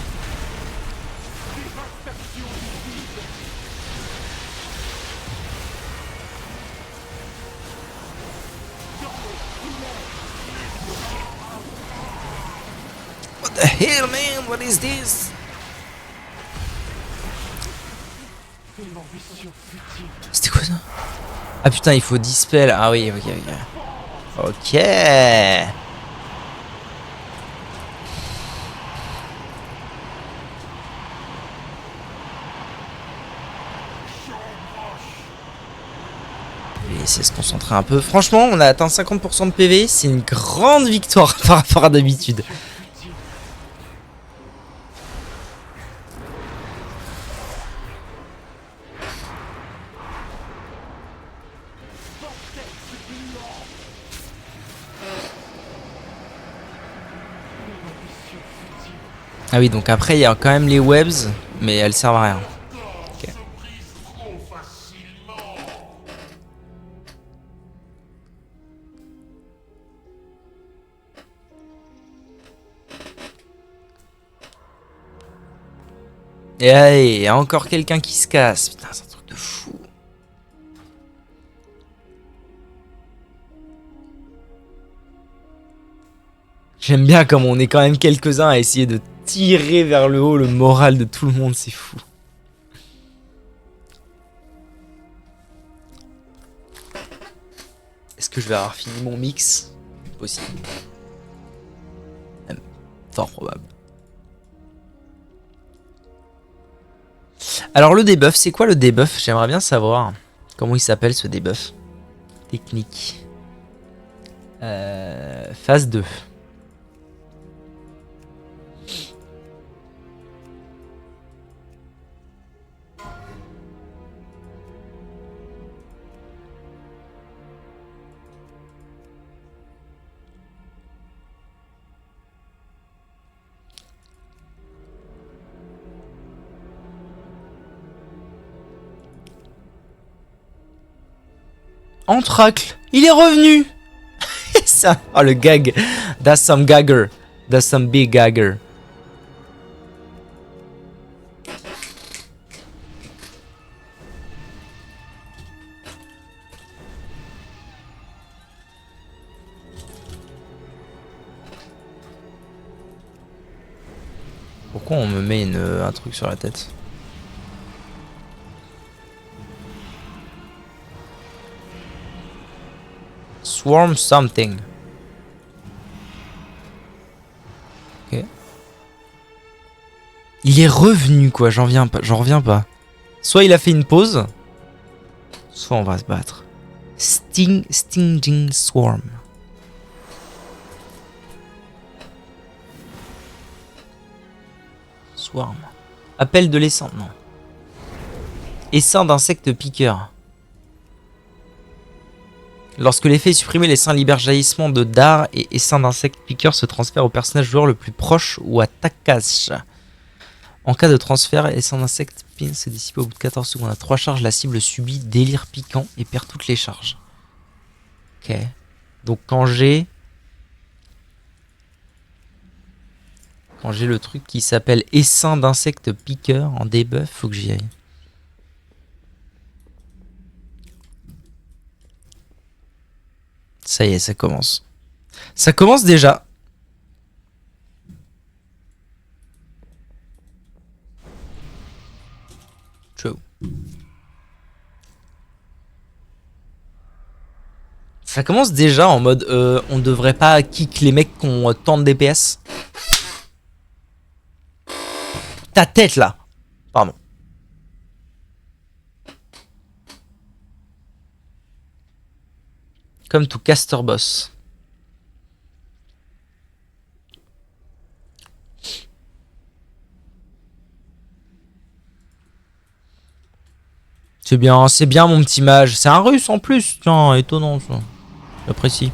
What the hell, man? What is this? C'était quoi ça? Ah putain, il faut dispel. Ah oui, ok, ok. Ok. Je vais essayer de se concentrer un peu. Franchement, on a atteint 50% de PV. C'est une grande victoire par rapport à d'habitude. Ah oui, donc après, il y a quand même les webs, mais elles servent à rien. Okay. Et allez, il y a encore quelqu'un qui se casse. Putain, c'est un truc de fou. J'aime bien comme on est quand même quelques-uns à essayer de tirer vers le haut le moral de tout le monde, c'est fou. Est-ce que je vais avoir fini mon mix? Possible. Même fort probable. Alors le debuff, c'est quoi le debuff? J'aimerais bien savoir comment il s'appelle ce debuff. Technique. Phase 2. Antracle, il est revenu. Ça, oh le gag. That's some gagger. That's some big gagger. Pourquoi on me met un truc sur la tête? Swarm something. Ok. Il est revenu quoi, j'en reviens pas. Soit il a fait une pause, soit on va se battre. Stinging Swarm. Swarm. Appel de l'essaim, non. Essaim d'insectes piqueurs. Lorsque l'effet est supprimé, l'essaim libère jaillissement de dards et essaim d'insectes piqueurs se transfère au personnage joueur le plus proche ou à Takash. En cas de transfert, l'essaim d'insectes pin se dissipe au bout de 14 secondes. À 3 charges, la cible subit délire piquant et perd toutes les charges. Ok. Donc quand j'ai le truc qui s'appelle essaim d'insectes piqueurs en debuff, faut que j'y aille. Ça y est, ça commence. Ça commence déjà. True. Ça commence déjà en mode on devrait pas kick les mecs qui ont tant de DPS. Ta tête là. Pardon. Comme tout caster boss. C'est bien mon petit mage. C'est un russe en plus. Tiens, étonnant ça. J'apprécie.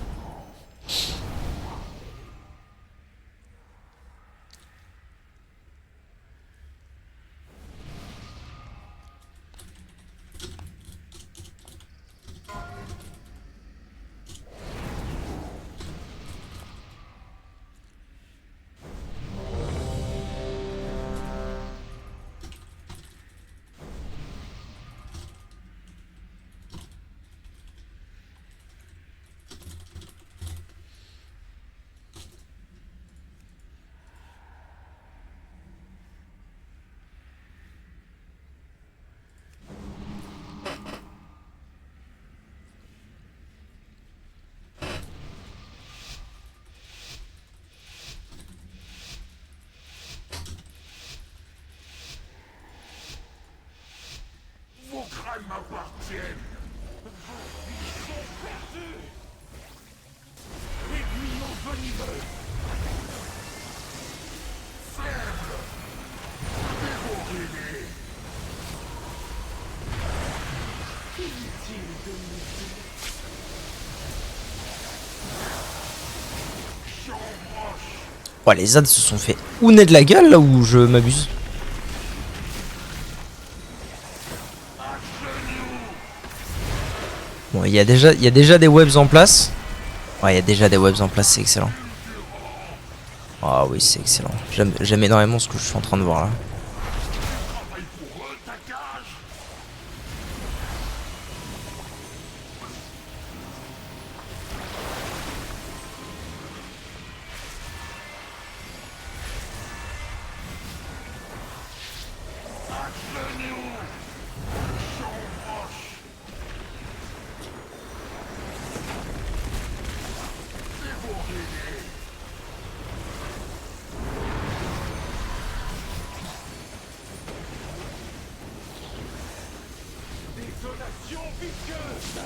Vos crânes m'appartiennent. Ils sont perdus. Aiguillon venimeux. Faible. Dévorez-les. Inutile de lutter. J'embroche. Oh, les ZAD se sont fait ouner de la gueule là où je m'abuse. Bon, il y a déjà des webs en place. Ouais, il y a déjà des webs en place, c'est excellent. Ah oui, c'est excellent. J'aime énormément ce que je suis en train de voir là. Travaille pour eux, Takash. Détonation vicieuse.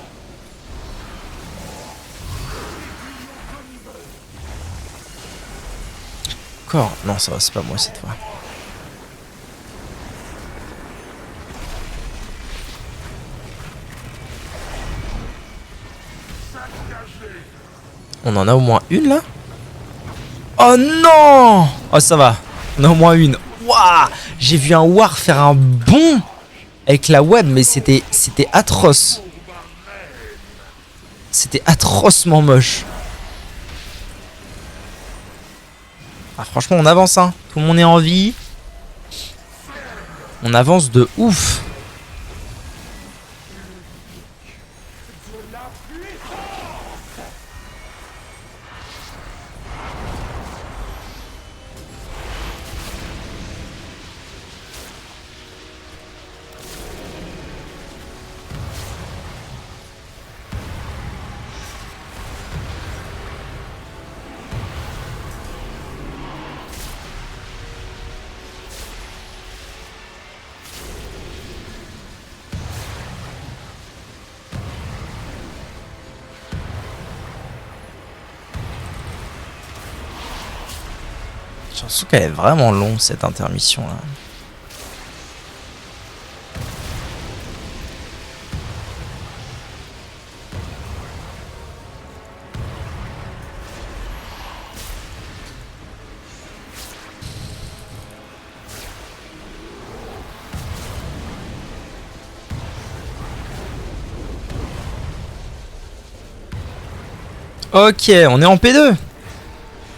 Encore. Non, ça va, c'est pas moi cette fois. On en a au moins une là? Oh non! Oh ça va. On a au moins une. Waouh! J'ai vu un War faire un bond avec la web, mais c'était atroce. C'était atrocement moche. Ah, franchement, on avance, hein. Tout le monde est en vie. On avance de ouf. J'ai l'impression qu'elle est vraiment longue cette intermission là. Ok, on est en P2.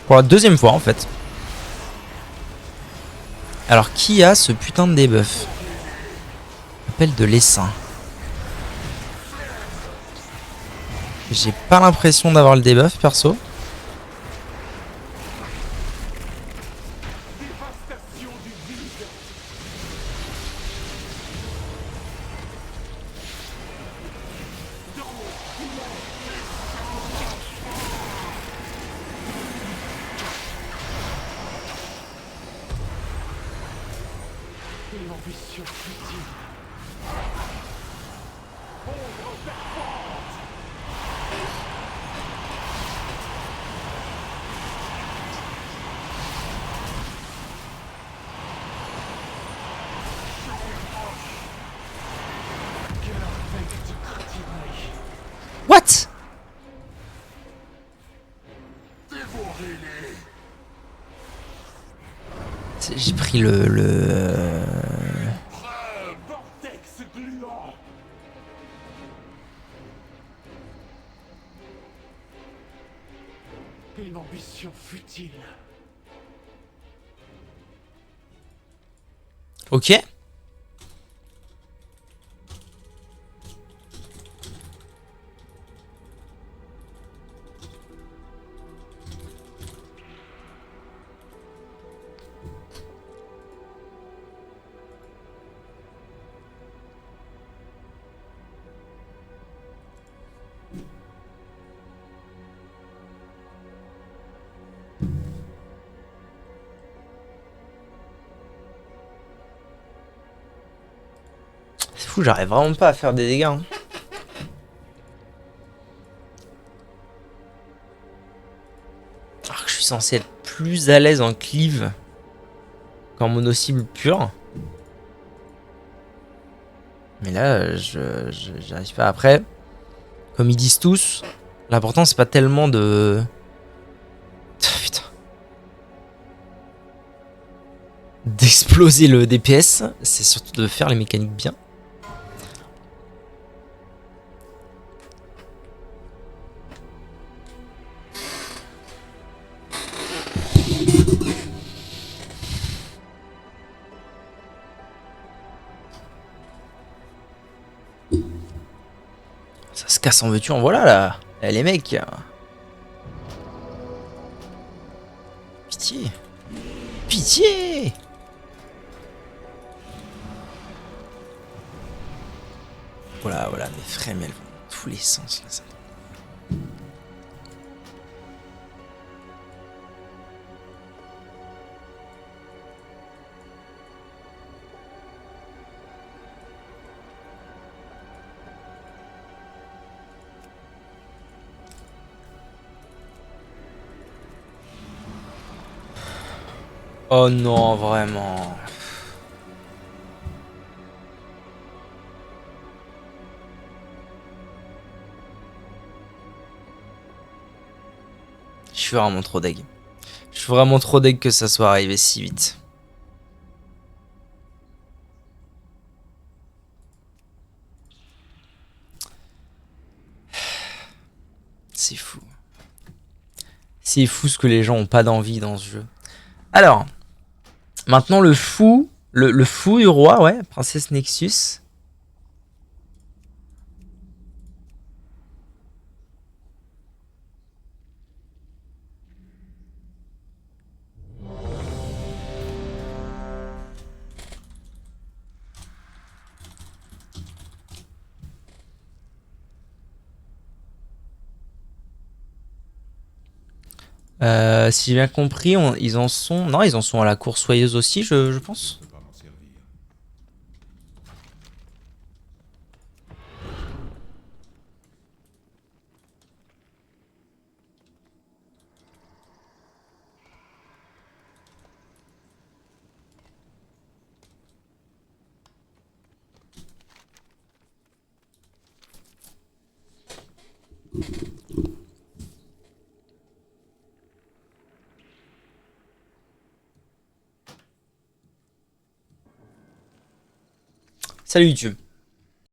Pour la deuxième fois en fait. Alors qui a ce putain de debuff? Appel de l'essaim. J'ai pas l'impression d'avoir le debuff perso. What? J'ai pris le... Vortex gluant. Une ambition futile. Ok. C'est fou, j'arrive vraiment pas à faire des dégâts. Hein. Alors que je suis censé être plus à l'aise en cleave qu'en mono-cible pur. Mais là, j'arrive pas. Après, comme ils disent tous, l'important c'est pas tellement de... Putain. D'exploser le DPS, c'est surtout de faire les mécaniques bien. Ça se casse en veux-tu en voilà là. Eh, les mecs. Pitié. Pitié. Voilà, voilà, mes frames elles vont dans tous les sens là. Ça. Oh non, vraiment. Je suis vraiment trop deg. Je suis vraiment trop deg que ça soit arrivé si vite. C'est fou. C'est fou ce que les gens ont pas d'envie dans ce jeu. Alors, maintenant le fou, le fou du roi, ouais, Princesse Nexus. Si j'ai bien compris, ils en sont... Non, ils en sont à la cour soyeuse aussi, je pense. Je peux pas m'en servir. Salut YouTube.